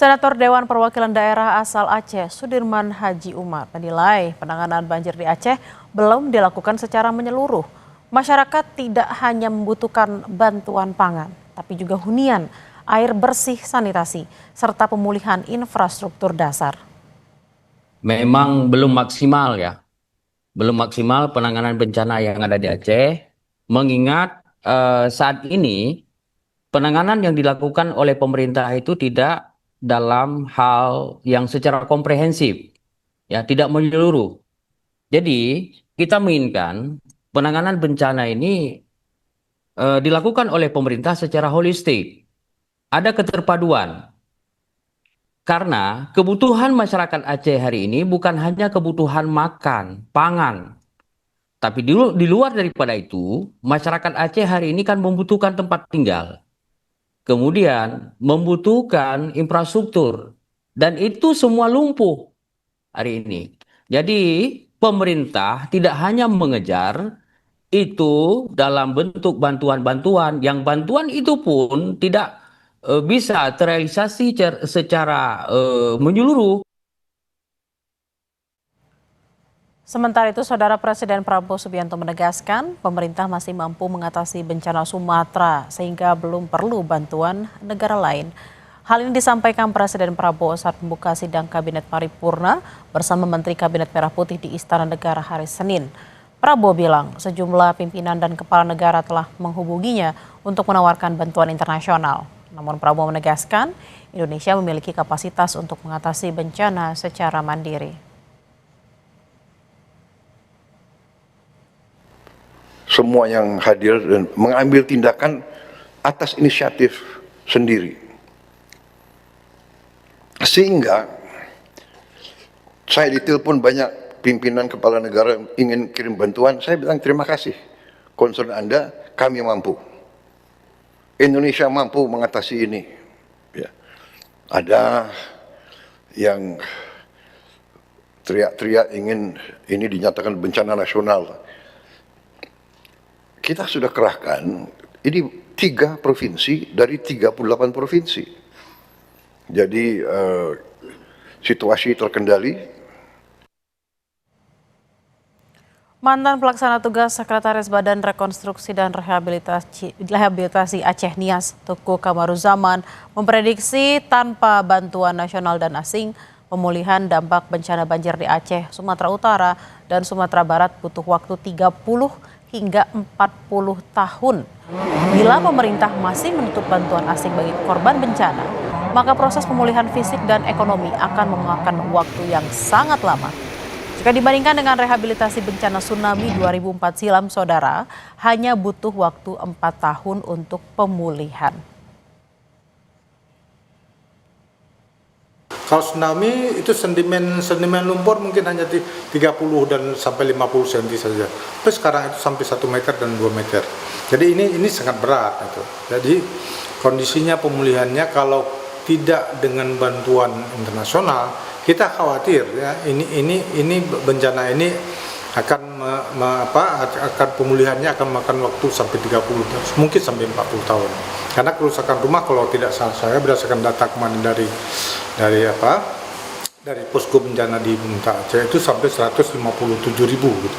Senator Dewan Perwakilan Daerah asal Aceh, Sudirman Haji Umar, menilai penanganan banjir di Aceh belum dilakukan secara menyeluruh. Masyarakat tidak hanya membutuhkan bantuan pangan, tapi juga hunian, air bersih, sanitasi, serta pemulihan infrastruktur dasar. Memang belum maksimal ya, belum maksimal penanganan bencana yang ada di Aceh, mengingat saat ini penanganan yang dilakukan oleh pemerintah itu tidak dalam hal yang secara komprehensif, ya, tidak menyeluruh. Jadi kita menginginkan penanganan bencana ini dilakukan oleh pemerintah secara holistik, ada keterpaduan. Karena kebutuhan masyarakat Aceh hari ini bukan hanya kebutuhan makan, pangan, tapi di luar daripada itu, masyarakat Aceh hari ini kan membutuhkan tempat tinggal. Kemudian membutuhkan infrastruktur. Dan itu semua lumpuh hari ini. Jadi pemerintah tidak hanya mengejar itu dalam bentuk bantuan-bantuan, yang bantuan itu pun tidak bisa terrealisasi secara menyeluruh. Sementara itu, Saudara Presiden Prabowo Subianto menegaskan pemerintah masih mampu mengatasi bencana Sumatera sehingga belum perlu bantuan negara lain. Hal ini disampaikan Presiden Prabowo saat membuka sidang Kabinet Paripurna bersama Menteri Kabinet Merah Putih di Istana Negara hari Senin. Prabowo bilang sejumlah pimpinan dan kepala negara telah menghubunginya untuk menawarkan bantuan internasional. Namun Prabowo menegaskan Indonesia memiliki kapasitas untuk mengatasi bencana secara mandiri. Semua yang hadir dan mengambil tindakan atas inisiatif sendiri. Sehingga saya ditelepon banyak pimpinan kepala negara yang ingin kirim bantuan, saya bilang terima kasih. Concern Anda, kami mampu. Indonesia mampu mengatasi ini. Ya. Ada yang teriak-teriak ingin ini dinyatakan bencana nasional. Kita sudah kerahkan, ini 3 provinsi dari 38 provinsi. Jadi situasi terkendali. Mantan pelaksana tugas Sekretaris Badan Rekonstruksi dan Rehabilitasi Aceh Nias, Tuku Kamaruzaman, memprediksi tanpa bantuan nasional dan asing, pemulihan dampak bencana banjir di Aceh, Sumatera Utara, dan Sumatera Barat butuh waktu 30 hingga 40 tahun. Bila pemerintah masih menutup bantuan asing bagi korban bencana, maka proses pemulihan fisik dan ekonomi akan memakan waktu yang sangat lama. Jika dibandingkan dengan rehabilitasi bencana tsunami 2004 silam, Saudara, hanya butuh waktu 4 tahun untuk pemulihan. Kalau tsunami itu sedimen lumpur mungkin hanya 30 dan sampai 50 cm saja. Tapi sekarang itu sampai 1 meter dan 2 meter. Jadi ini sangat berat itu. Jadi kondisinya pemulihannya kalau tidak dengan bantuan internasional, kita khawatir ya ini bencana ini akan akan pemulihannya akan makan waktu sampai 30 mungkin sampai 40 tahun. Karena kerusakan rumah kalau tidak salah saya berdasarkan data kemarin dari posko bencana di Aceh itu sampai 157.000 gitu.